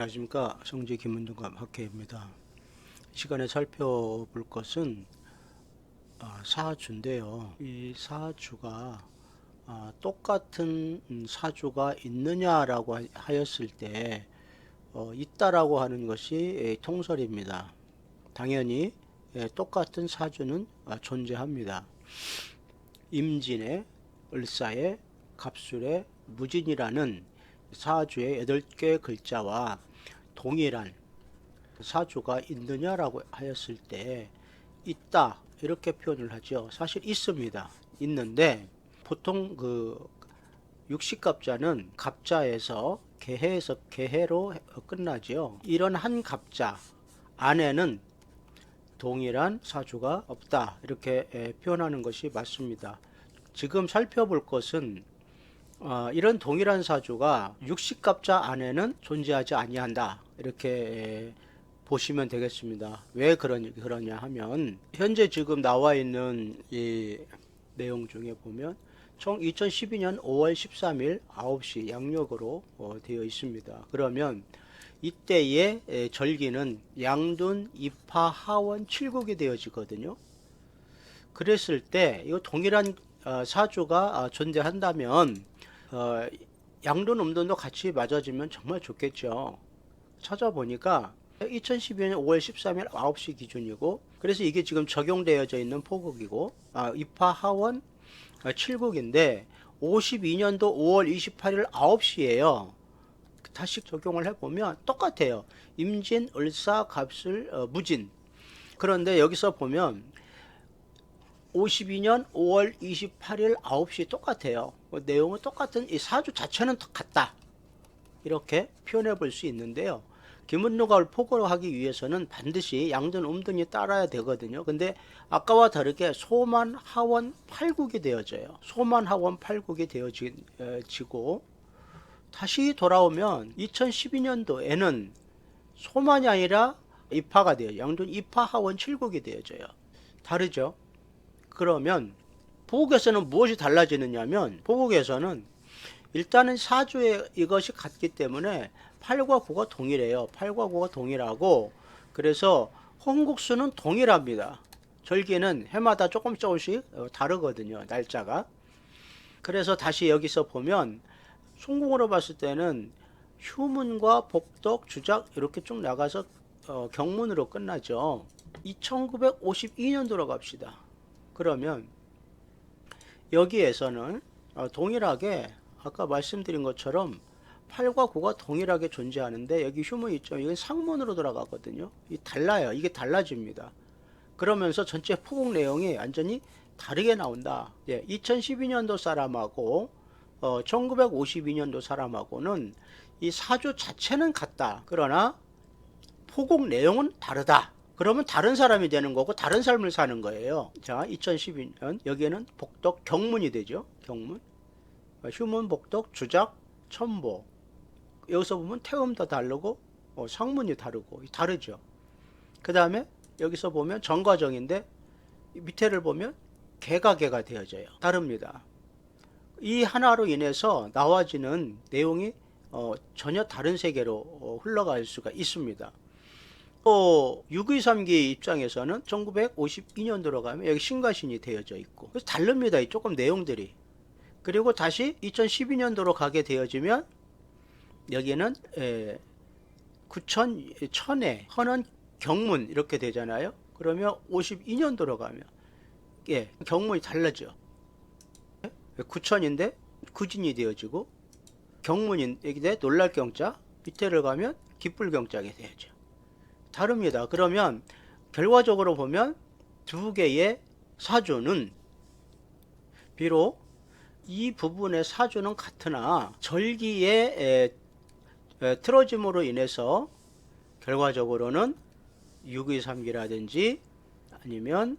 안녕하십니까. 성지 김은중과 학회입니다. 이 시간에 살펴볼 것은 사주인데요. 이 사주가 똑같은 사주가 있느냐라고 하였을 때 있다라고 하는 것이 통설입니다. 당연히 똑같은 사주는 존재합니다. 임진의, 을사의, 갑술의, 무진이라는 사주의 8개 글자와 동일한 사주가 있느냐라고 하였을 때 있다 이렇게 표현을 하죠. 사실 있습니다. 있는데 보통 그 육식갑자는 갑자에서 개해에서 개해로 끝나죠. 이런 한 갑자 안에는 동일한 사주가 없다 이렇게 표현하는 것이 맞습니다. 지금 살펴볼 것은 이런 동일한 사주가 육식갑자 안에는 존재하지 아니한다 이렇게 보시면 되겠습니다. 왜 그러냐 하면 현재 지금 나와 있는 이 내용 중에 보면 총 2012년 5월 13일 9시 양력으로 되어 있습니다. 그러면 이때의 절기는 양둔, 입하, 하원, 칠곡이 되어지거든요. 그랬을 때 이 동일한 사주가 존재한다면 양돈 음돈도 같이 맞아지면 정말 좋겠죠. 찾아보니까 2012년 5월 13일 9시 기준이고, 그래서 이게 지금 적용되어져 있는 포국이고, 입하 하원 7국인데 52년도 5월 28일 9시예요. 다시 적용을 해보면 똑같아요. 임진, 을사, 갑술, 무진. 그런데 여기서 보면 52년 5월 28일 9시 똑같아요. 내용은 똑같은 이 사주 자체는 같다. 이렇게 표현해 볼 수 있는데요. 기문록을 포괄하기 위해서는 반드시 양든 음든이 따라야 되거든요. 근데 아까와 다르게 소만 하원 8국이 되어져요. 소만 하원 8국이 되어지고 다시 돌아오면 2012년도에는 소만이 아니라 입하가 돼요. 양둔 입하 하원 7국이 되어져요. 다르죠. 그러면 보국에서는 무엇이 달라지느냐면, 보국에서는 일단은 사주에 이것이 같기 때문에 8과 9가 동일해요. 8과 9가 동일하고, 그래서 홍국수는 동일합니다. 절기는 해마다 조금씩 다르거든요. 날짜가. 그래서 다시 여기서 보면 송궁으로 봤을 때는 휴문과 복덕, 주작 이렇게 쭉 나가서 경문으로 끝나죠. 2952년도로 갑시다. 그러면 여기에서는 동일하게 아까 말씀드린 것처럼 8과 9가 동일하게 존재하는데, 여기 휴문 있죠. 이건 상문으로 돌아가거든요. 달라요. 이게 달라집니다. 그러면서 전체 포국 내용이 완전히 다르게 나온다. 2012년도 사람하고 1952년도 사람하고는 이 사주 자체는 같다. 그러나 포국 내용은 다르다. 그러면 다른 사람이 되는 거고 다른 삶을 사는 거예요. 자, 2012년 여기에는 복덕 경문이 되죠. 경문. 휴문, 복덕, 주작, 첨보. 여기서 보면 태음도 다르고 상문이 다르고 다르죠. 그 다음에 여기서 보면 정과정인데 밑에를 보면 개가 되어져요. 다릅니다. 이 하나로 인해서 나와지는 내용이 전혀 다른 세계로 흘러갈 수가 있습니다. 또 6.23기 입장에서는 1952년도로 가면 여기 신가신이 되어져 있고, 그래서 다릅니다. 조금 내용들이. 그리고 다시 2012년도로 가게 되어지면 여기는 구천, 천에, 헌원, 경문 이렇게 되잖아요. 그러면 52년도로 가면 경문이 달라져. 구천인데 구진이 되어지고, 경문인데 놀랄 경자, 밑에를 가면 기쁠 경자가 되어져. 다릅니다. 그러면 결과적으로 보면 두 개의 사주는 비록 이 부분의 사주는 같으나 절기의 틀어짐으로 인해서 결과적으로는 6.23기라든지 아니면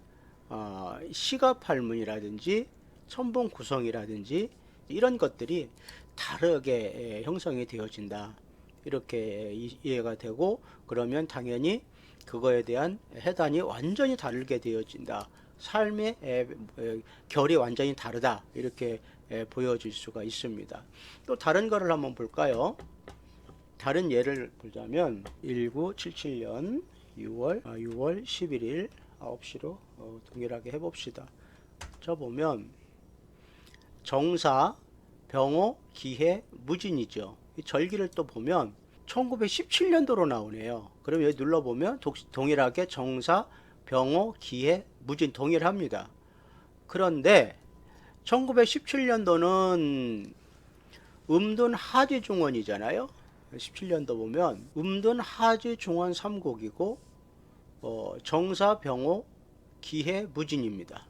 시가팔문이라든지 천봉 구성이라든지 이런 것들이 다르게 형성이 되어진다. 이렇게 이해가 되고, 그러면 당연히 그거에 대한 해단이 완전히 다르게 되어진다. 삶의 결이 완전히 다르다. 이렇게 보여질 수가 있습니다. 또 다른 거를 한번 볼까요? 다른 예를 들자면 1977년 6월 11일 9시로 동일하게 해봅시다. 저 보면 정사, 병호, 기해, 무진이죠. 이 절기를 또 보면 1917년도로 나오네요. 그럼 여기 눌러보면 동일하게 정사, 병호, 기해, 무진 동일합니다. 그런데 1917년도는 음둔 하지중원이잖아요. 17년도 보면 음둔 하지중원 3국이고 정사, 병호, 기해, 무진입니다.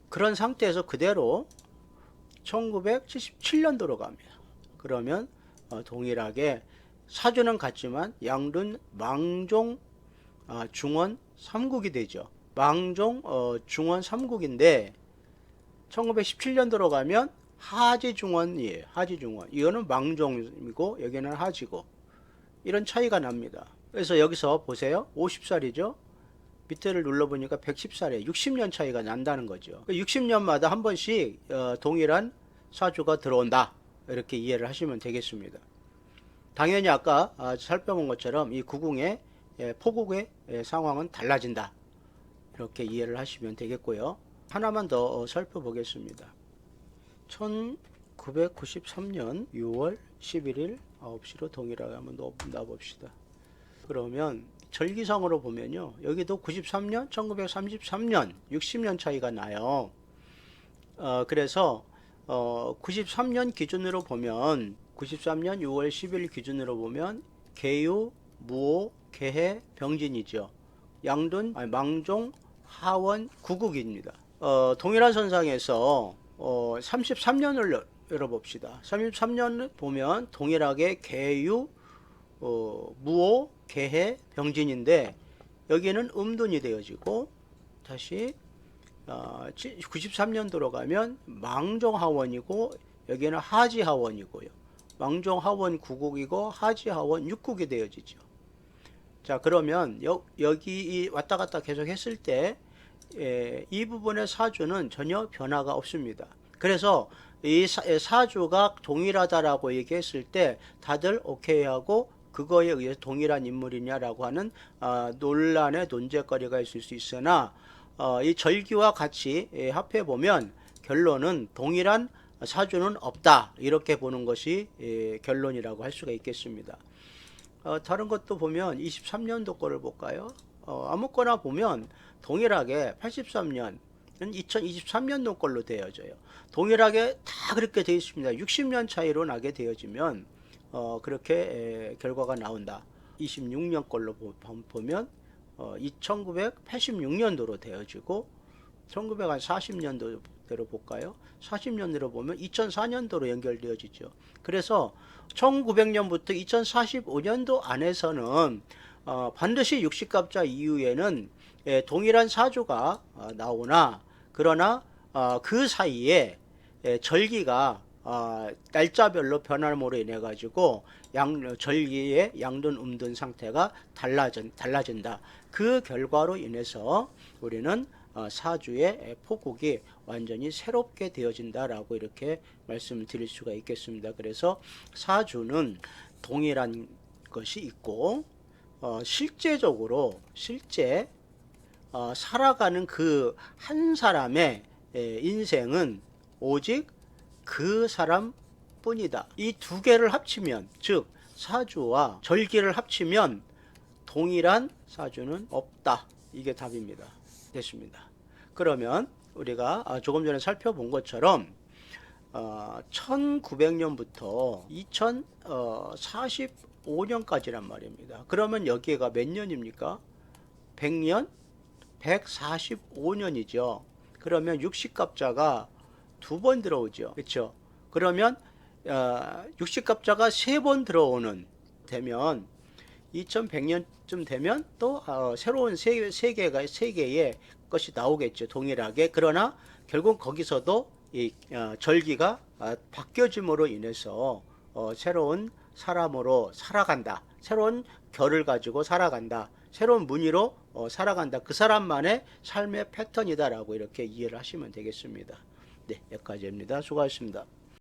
그런 상태에서 그대로 1977년도로 갑니다. 그러면 동일하게 사주는 같지만 양둔 망종 중원 3국이 되죠. 망종 중원 3국인데 1917년도로 가면 하지중원이에요. 하지중원. 이거는 망종이고 여기는 하지고 이런 차이가 납니다. 그래서 여기서 보세요. 50살이죠. 밑에를 눌러보니까 110살에 60년 차이가 난다는 거죠. 60년마다 한 번씩 동일한 사주가 들어온다. 이렇게 이해를 하시면 되겠습니다. 당연히 아까 살펴본 것처럼 이 구궁의 포국의 상황은 달라진다. 이렇게 이해를 하시면 되겠고요. 하나만 더 살펴보겠습니다. 1993년 6월 11일 9시로 동일하게 한번 놔봅시다. 그러면 절기상으로 보면요. 여기도 93년, 1933년, 60년 차이가 나요. 그래서 93년 기준으로 보면 93년 6월 10일 기준으로 보면 계유, 무오, 개해, 병진이죠. 양둔, 망종, 하원, 구국입니다. 동일한 선상에서 33년을 열어봅시다. 33년을 보면 동일하게 계유, 무오, 개해, 병진인데 여기는 음둔이 되어지고 다시 93년도로 가면 망종하원이고 여기는 하지하원이고요. 망종하원 9국이고 하지하원 6국이 되어지죠. 자, 그러면 여기 왔다 갔다 계속 했을 때 이 부분의 사주는 전혀 변화가 없습니다. 그래서 이 사주가 동일하다라고 얘기했을 때 다들 오케이 하고 그거에 의해서 동일한 인물이냐라고 하는 논란의 논제거리가 있을 수 있으나 이 절기와 같이 합해 보면 결론은 동일한 사주는 없다, 이렇게 보는 것이 결론이라고 할 수가 있겠습니다. 다른 것도 보면 23년도 거를 볼까요? 아무거나 보면 동일하게 83년 2023년도 걸로 되어져요. 동일하게 다 그렇게 되어 있습니다. 60년 차이로 나게 되어지면 그렇게 결과가 나온다. 26년 걸로 보면 1986년도로 되어지고 1940년도대로 볼까요? 40년대로 보면 2004년도로 연결되어지죠. 그래서 1900년부터 2045년도 안에서는 반드시 60갑자 이후에는 동일한 사주가 나오나 그러나 그 사이에 절기가 날짜별로 변함으로 인해 가지고 절기의 양둔 음둔 상태가 달라진다. 그 결과로 인해서 우리는 사주의 포국이 완전히 새롭게 되어진다라고 이렇게 말씀을 드릴 수가 있겠습니다. 그래서 사주는 동일한 것이 있고 실제적으로 살아가는 그 한 사람의 인생은 오직 그 사람뿐이다. 이 두 개를 합치면, 즉 사주와 절기를 합치면 동일한 사주는 없다. 이게 답입니다. 됐습니다. 그러면 우리가 조금 전에 살펴본 것처럼 1900년부터 2045년까지란 말입니다. 그러면 여기가 몇 년입니까? 100년? 145년이죠. 그러면 60갑자가 두 번 들어오죠. 그렇죠? 그러면 60갑자가 세 번 들어오는 되면 2100년쯤 되면 또 새로운 세 개의 것이 나오겠죠. 동일하게. 그러나 결국 거기서도 이 절기가 바뀌어짐으로 인해서 새로운 사람으로 살아간다. 새로운 결을 가지고 살아간다. 새로운 무늬로 살아간다. 그 사람만의 삶의 패턴이다라고 이렇게 이해를 하시면 되겠습니다. 네, 여기까지입니다. 수고하셨습니다.